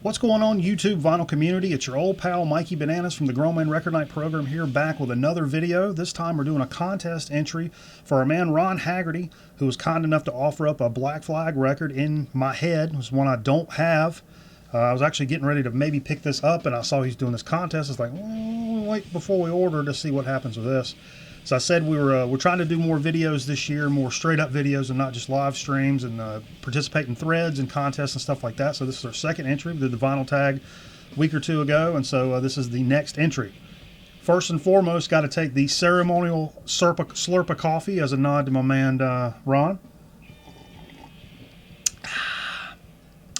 What's going on, YouTube vinyl community? It's your old pal Mikey Bananas from the Grown Man Record Night program here, back with another video. This time we're doing a contest entry for our man Ron Haggerty, who was kind enough to offer up a Black Flag record in my head. It was one I don't have. I was actually getting ready to maybe pick this up, and I saw he's doing this contest. It's like, wait before we order to see what happens with this. So I said we're trying to do more videos this year, more straight up videos and not just live streams, and participate in threads and contests and stuff like that. So this is our second entry. We did the vinyl tag a week or two ago, and so this is the next entry. First and foremost, got to take the ceremonial slurp of coffee as a nod to my man Ron.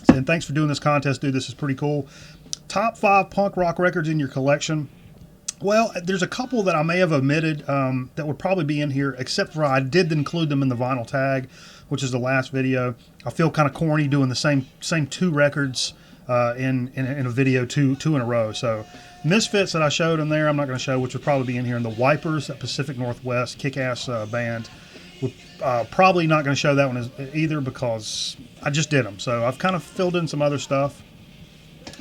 And thanks for doing this contest, dude. This is pretty cool. Top 5 punk rock records in your collection. Well, there's a couple that I may have omitted that would probably be in here, except for I did include them in the vinyl tag, which is the last video. I feel kind of corny doing the same two records in a video two in a row. So Misfits that I showed in there, I'm not going to show, which would probably be in here. And the Wipers, that Pacific Northwest kick-ass band, would probably not going to show that one either because I just did them. So I've kind of filled in some other stuff.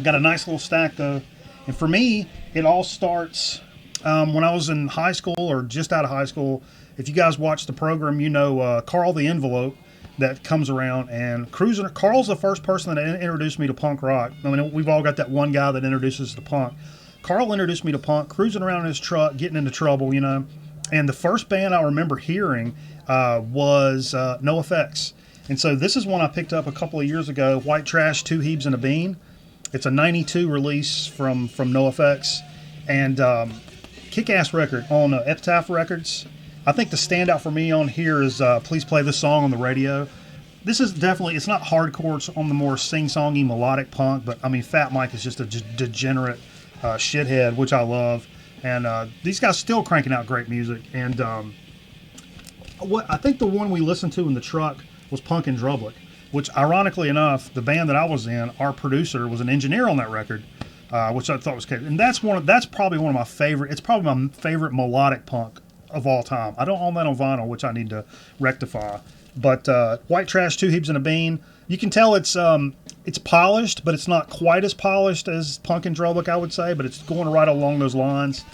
Got a nice little stack though. And for me, it all starts when I was in high school or just out of high school. If you guys watch the program, you know Carl the Envelope that comes around and cruising. Carl's the first person that introduced me to punk rock. I mean, we've all got that one guy that introduces us to punk. Carl introduced me to punk, cruising around in his truck, getting into trouble, you know. And the first band I remember hearing was NoFX. And so this is one I picked up a couple of years ago, White Trash, Two Hebes and a Bean. It's a 92 release from NoFX, and kick-ass record on Epitaph Records. I think the standout for me on here is Please Play This Song on the Radio. This is definitely, it's not hardcore, it's on the more sing-songy melodic punk, but I mean Fat Mike is just a degenerate shithead, which I love. And these guys still cranking out great music. And what I think the one we listened to in the truck was Punk and Drublick, which ironically enough, the band that I was in, our producer was an engineer on that record, which I thought was cool. And that's probably one of my favorite. It's probably my favorite melodic punk of all time. I don't own that on vinyl, which I need to rectify. But White Trash, Two Hebes and a Bean, you can tell it's polished, but it's not quite as polished as Punk and Drublick, I would say. But it's going right along those lines.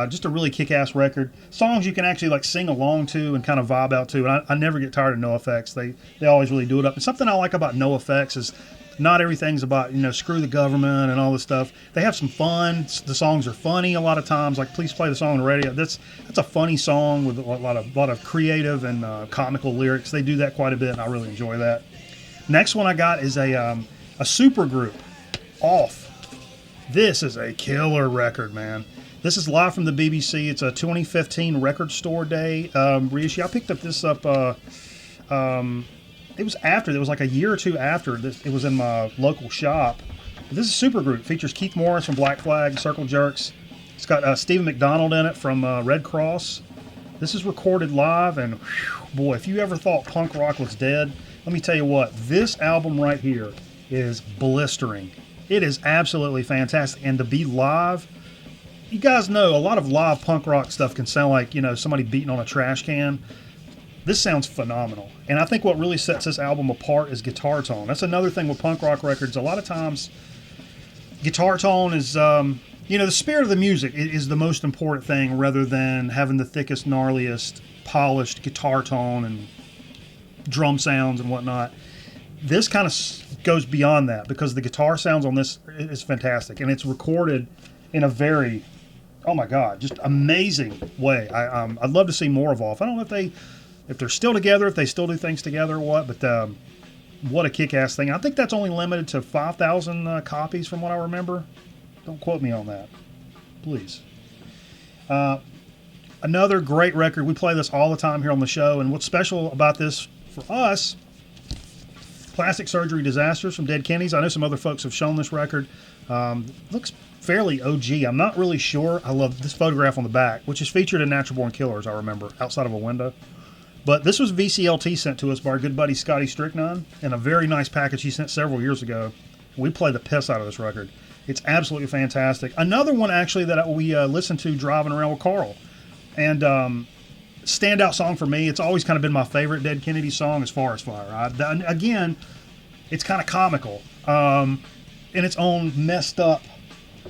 Just a really kick-ass record. Songs you can actually like sing along to and kind of vibe out to. And I never get tired of NoFX. They always really do it up. And something I like about NoFX is not everything's about, you know, screw the government and all this stuff. They have some fun. The songs are funny a lot of times. Like Please Play the Song on the Radio. That's a funny song with a lot of creative and comical lyrics. They do that quite a bit, and I really enjoy that. Next one I got is a super group, Off. This is a killer record, man. This is live from the BBC. It's a 2015 Record Store Day reissue. I picked up this up. It was after. It was like a year or two after this. It was in my local shop. This is a supergroup. Features Keith Morris from Black Flag, Circle Jerks. It's got Stephen McDonald in it from Red Cross. This is recorded live, and whew, boy, if you ever thought punk rock was dead, let me tell you what. This album right here is blistering. It is absolutely fantastic, and to be live. You guys know a lot of live punk rock stuff can sound like, you know, somebody beating on a trash can. This sounds phenomenal. And I think what really sets this album apart is guitar tone. That's another thing with punk rock records. A lot of times, guitar tone is, you know, the spirit of the music is the most important thing rather than having the thickest, gnarliest, polished guitar tone and drum sounds and whatnot. This kind of goes beyond that because the guitar sounds on this is fantastic. And it's recorded in a very... oh my God, just amazing way. I'd love to see more of Off. I don't know if they're still together, if they still do things together or what, but what a kick-ass thing. I think that's only limited to 5,000 copies from what I remember. Don't quote me on that, please. Another great record. We play this all the time here on the show, and what's special about this for us, Plastic Surgery Disasters from Dead Kennedys. I know some other folks have shown this record. Looks fairly OG. I'm not really sure. I love this photograph on the back, which is featured in Natural Born Killers, I remember, outside of a window. But this was VCLT sent to us by our good buddy Scotty Strychnine in a very nice package he sent several years ago. We play the piss out of this record. It's absolutely fantastic. Another one, actually, that we listened to driving around with Carl. And standout song for me, it's always kind of been my favorite Dead Kennedy song, as Far as Fire. Again, it's kind of comical. in its own messed up,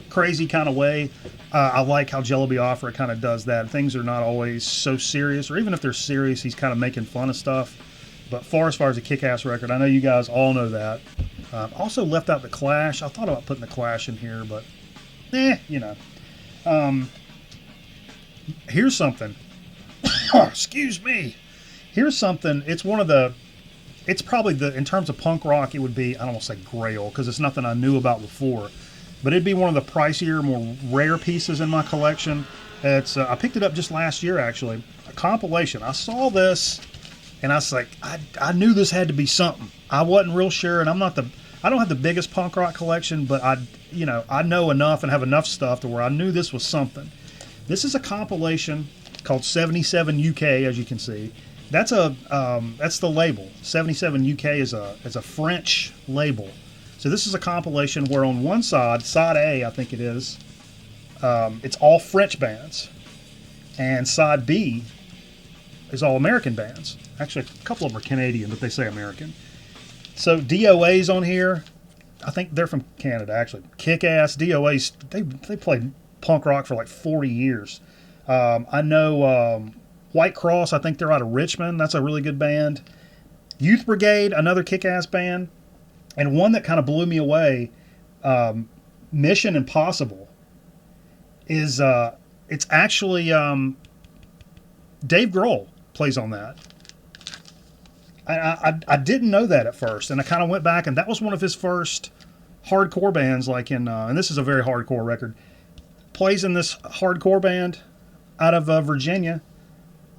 crazy kind of way. I like how Jello Biafra kind of does that. Things are not always so serious, or even if they're serious, he's kind of making fun of stuff. But as far as a kick-ass record, I know you guys all know that. Also left out the Clash. I thought about putting the Clash in here, but you know. Here's something. Excuse me. Here's something. It's one of the. It's probably in terms of punk rock, it would be, I don't want to say grail because it's nothing I knew about before, but it'd be one of the pricier, more rare pieces in my collection. It's I picked it up just last year, actually. A compilation. I saw this. And I was like, I knew this had to be something. I wasn't real sure, and I don't have the biggest punk rock collection, but I know enough and have enough stuff to where I knew this was something. This is a compilation called 77 UK, as you can see. That's the label. 77 UK is a French label. So this is a compilation where on one side A, I think it is, it's all French bands, and side B is all American bands. Actually, a couple of them are Canadian, but they say American. So DOA's on here. I think they're from Canada, actually. Kick-ass DOA's. They played punk rock for like 40 years. I know White Cross. I think they're out of Richmond. That's a really good band. Youth Brigade, another kick-ass band. And one that kind of blew me away, Mission Impossible, is it's actually Dave Grohl plays on that. I didn't know that at first, and I kind of went back, and that was one of his first hardcore bands, like and this is a very hardcore record. Plays in this hardcore band out of Virginia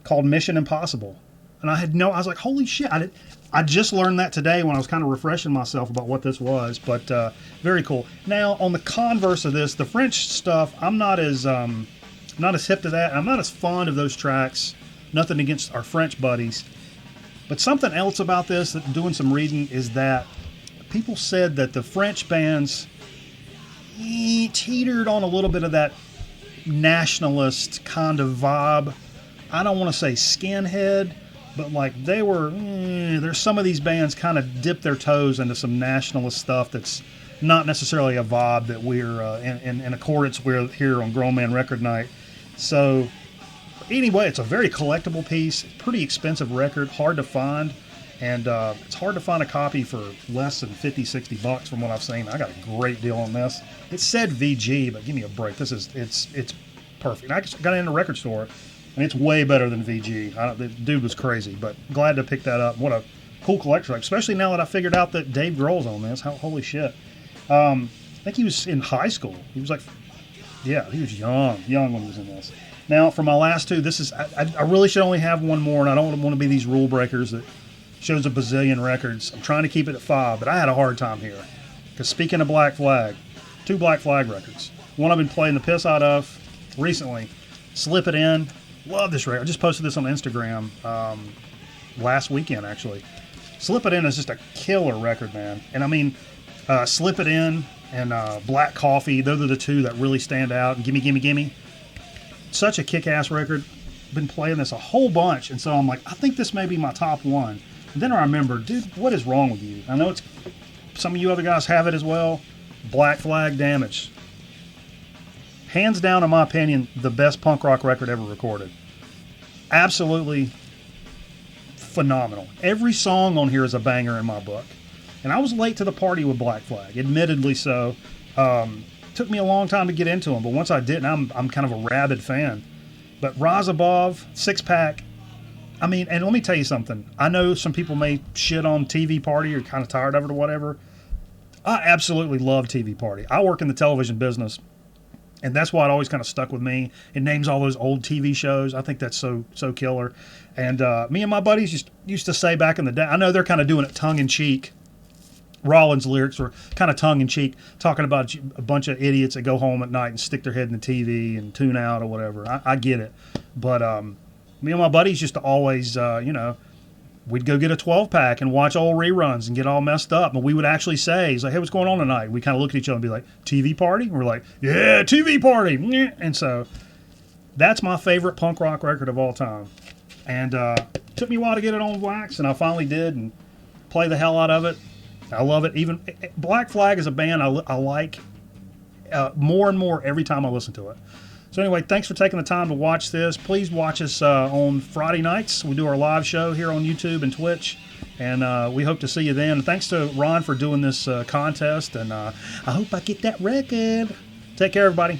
called Mission Impossible. And I was like, holy shit, I just learned that today when I was kind of refreshing myself about what this was, but very cool. Now, on the converse of this, the French stuff, I'm not as hip to that. I'm not as fond of those tracks. Nothing against our French buddies. But something else about this, that doing some reading, is that people said that the French bands teetered on a little bit of that nationalist kind of vibe. I don't want to say skinhead, but like they were, there's some of these bands kind of dip their toes into some nationalist stuff that's not necessarily a vibe that we're in accordance with here on Grown Man Record Night. So anyway, it's a very collectible piece, pretty expensive record, hard to find, and it's hard to find a copy for less than 50, 60 bucks from what I've seen. I got a great deal on this. It said VG, but give me a break. It's perfect. I got it in a record store, and it's way better than VG. The dude was crazy, but glad to pick that up. What a cool collector, especially now that I figured out that Dave Grohl's on this. Holy shit. I think he was in high school. He was like, yeah, he was young when he was in this. Now, for my last two, this is I really should only have one more, and I don't want to be these rule breakers that shows a bazillion records. I'm trying to keep it at 5, but I had a hard time here. Because speaking of Black Flag, 2 Black Flag records. One I've been playing the piss out of recently, Slip It In. Love this record. I just posted this on Instagram last weekend, actually. Slip It In is just a killer record, man. And I mean, Slip It In and Black Coffee, those are the 2 that really stand out. And Gimme, Gimme, Gimme. Such a kick-ass record. Been playing this a whole bunch, and so I'm like, I think this may be my top 1. And then I remember, dude, what is wrong with you? I know it's some of you other guys have it as well. Black Flag Damage. Hands down, in my opinion, the best punk rock record ever recorded. Absolutely phenomenal. Every song on here is a banger in my book. And I was late to the party with Black Flag, admittedly so. Took me a long time to get into them, but once I did, I'm kind of a rabid fan. But Rise Above, 6-pack, I mean, and let me tell you something. I know some people may shit on TV Party or kind of tired of it or whatever. I absolutely love TV Party. I work in the television business, and that's why it always kind of stuck with me. It names all those old TV shows. I think that's so killer. And me and my buddies just used to say back in the day, I know they're kind of doing it tongue-in-cheek. Rollins' lyrics were kind of tongue-in-cheek, talking about a bunch of idiots that go home at night and stick their head in the TV and tune out or whatever. I get it. But me and my buddies used to always, we'd go get a 12-pack and watch old reruns and get all messed up. And we would actually say, he's like, hey, what's going on tonight? We kind of look at each other and be like, TV Party? And we're like, yeah, TV Party. And so that's my favorite punk rock record of all time. And it took me a while to get it on wax, and I finally did and play the hell out of it. I love it. Even Black Flag is a band I like more and more every time I listen to it. So anyway, thanks for taking the time to watch this. Please watch us on Friday nights. We do our live show here on YouTube and Twitch, and we hope to see you then. Thanks to Ron for doing this contest, and I hope I get that record. Take care, everybody.